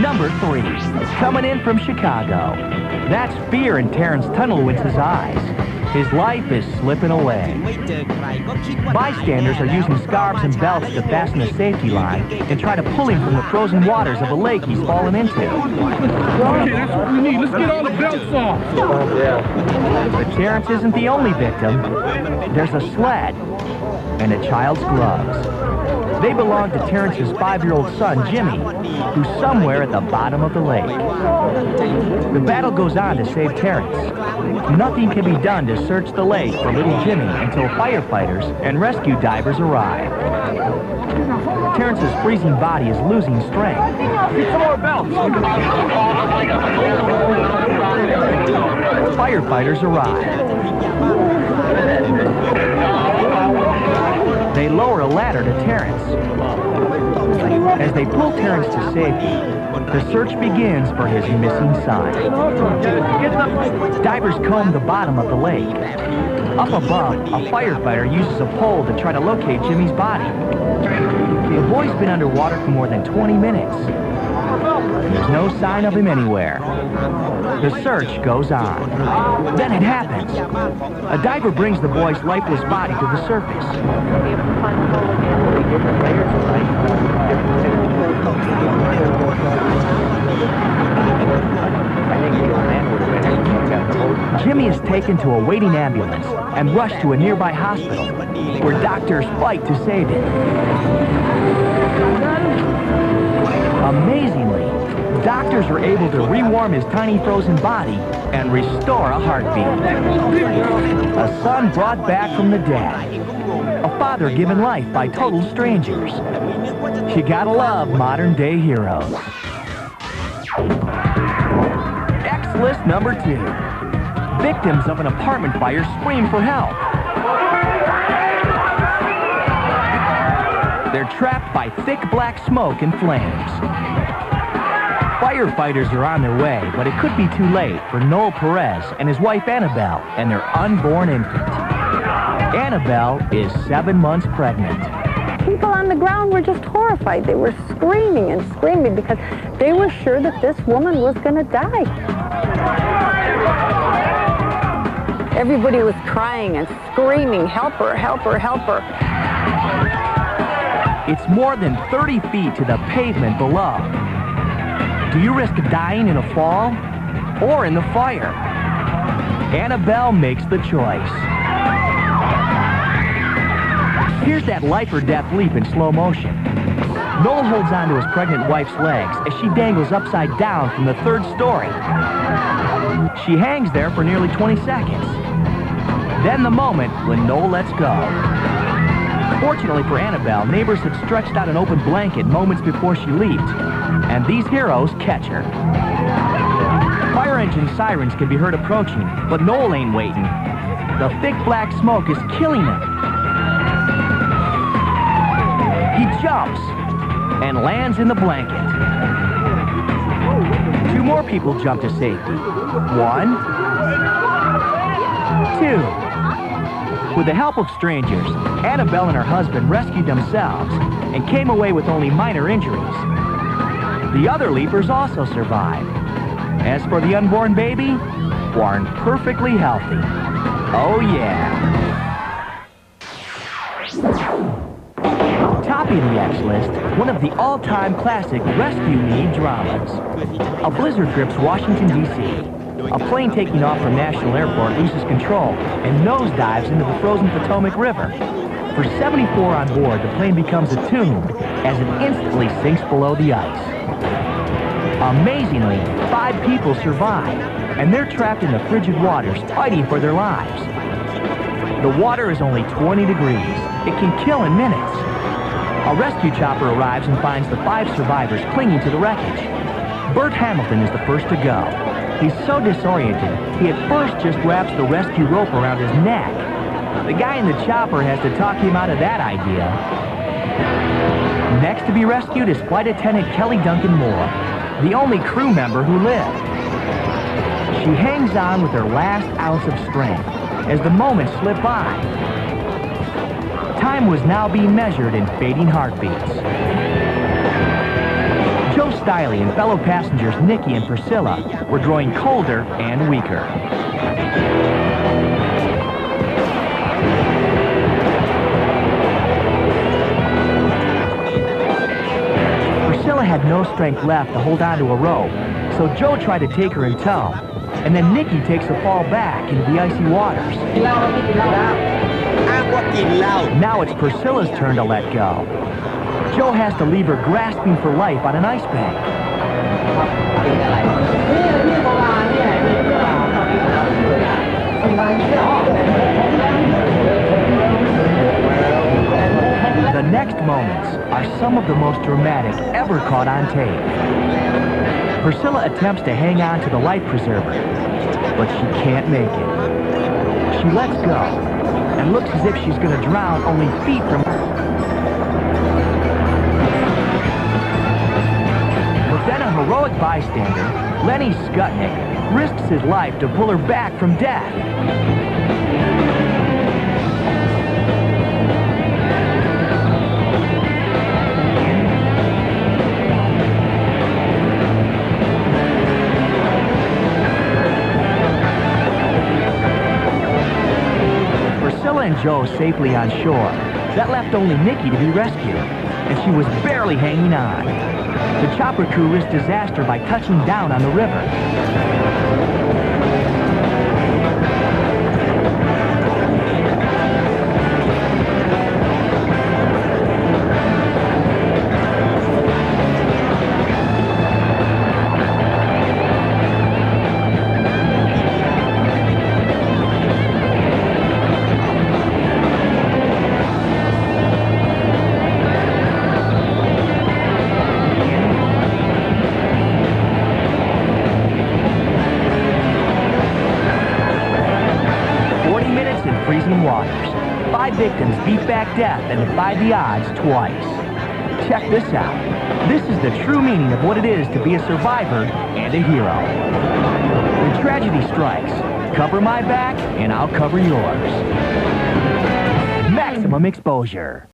Number 3, coming in from Chicago. That's fear in Terrence Tunnelwitz's eyes. His life is slipping away. Bystanders are using scarves and belts to fasten a safety line and try to pull him from the frozen waters of a lake he's fallen into. Okay, that's what we need. Let's get all the belts off. But Terrence isn't the only victim. There's a sled and a child's gloves. They belong to Terrence's 5-year-old son, Jimmy, who's somewhere at the bottom of the lake. The battle goes on to save Terrence. Nothing can be done to search the lake for little Jimmy until firefighters and rescue divers arrive. Terrence's freezing body is losing strength. Get some more belts. Firefighters arrive. They lower a ladder to Terrence. As they pull Terrence to safety, the search begins for his missing son. Divers comb the bottom of the lake. Up above, a firefighter uses a pole to try to locate Jimmy's body. The boy's been underwater for more than 20 minutes. There's no sign of him anywhere. The search goes on. Then it happens. A diver brings the boy's lifeless body to the surface. Jimmy is taken to a waiting ambulance and rushed to a nearby hospital, where doctors fight to save him. Amazingly, doctors are able to rewarm his tiny frozen body and restore a heartbeat. A son brought back from the dead. A father given life by total strangers. You gotta love modern-day heroes. X-List number 2. Victims of an apartment fire scream for help. They're trapped by thick black smoke and flames. Firefighters are on their way, but it could be too late for Noel Perez and his wife Annabelle and their unborn infant. Annabelle is 7 months pregnant. People on the ground were just horrified. They were screaming and screaming because they were sure that this woman was going to die. Everybody was crying and screaming, "Help her, help her, help her." It's more than 30 feet to the pavement below. Do you risk dying in a fall or in the fire? Annabelle makes the choice. Here's that life or death leap in slow motion. Noel holds onto his pregnant wife's legs as she dangles upside down from the 3rd story. She hangs there for nearly 20 seconds. Then the moment when Noel lets go. Fortunately for Annabelle, neighbors had stretched out an open blanket moments before she leaped, and these heroes catch her. Fire engine sirens can be heard approaching, but Noel ain't waiting. The thick black smoke is killing him. He jumps and lands in the blanket. 2 more people jump to safety. 1, 2. With the help of strangers, Annabelle and her husband rescued themselves and came away with only minor injuries. The other leapers also survived. As for the unborn baby, born perfectly healthy. Oh yeah. Topping the X-List, one of the all-time classic rescue need dramas. A blizzard grips Washington, D.C. A plane taking off from National Airport loses control and nosedives into the frozen Potomac River. For 74 on board, the plane becomes attuned as it instantly sinks below the ice. Amazingly, 5 people survive, and they're trapped in the frigid waters fighting for their lives. The water is only 20 degrees. It can kill in minutes. A rescue chopper arrives and finds the 5 survivors clinging to the wreckage. Bert Hamilton is the first to go. He's so disoriented, he at first just wraps the rescue rope around his neck. The guy in the chopper has to talk him out of that idea. Next to be rescued is Flight Attendant Kelly Duncan Moore, the only crew member who lived. She hangs on with her last ounce of strength as the moments slip by. Time was now being measured in fading heartbeats. Joe Stiley and fellow passengers Nikki and Priscilla were growing colder and weaker. Priscilla had no strength left to hold onto a rope, so Joe tried to take her in tow, and then Nikki takes a fall back into the icy waters. Now it's Priscilla's turn to let go. Joe has to leave her grasping for life on an ice bank. The next moments are some of the most dramatic ever caught on tape. Priscilla attempts to hang on to the life preserver, but she can't make it. She lets go and looks as if she's going to drown only feet from her. But then a heroic bystander, Lenny Skutnik, risks his life to pull her back from death. And Joe safely on shore. That left only Nikki to be rescued, and she was barely hanging on. The chopper crew risked disaster by touching down on the river. Freezing waters. 5 victims beat back death and defied the odds twice. Check this out. This is the true meaning of what it is to be a survivor and a hero. When tragedy strikes, cover my back and I'll cover yours. Maximum exposure.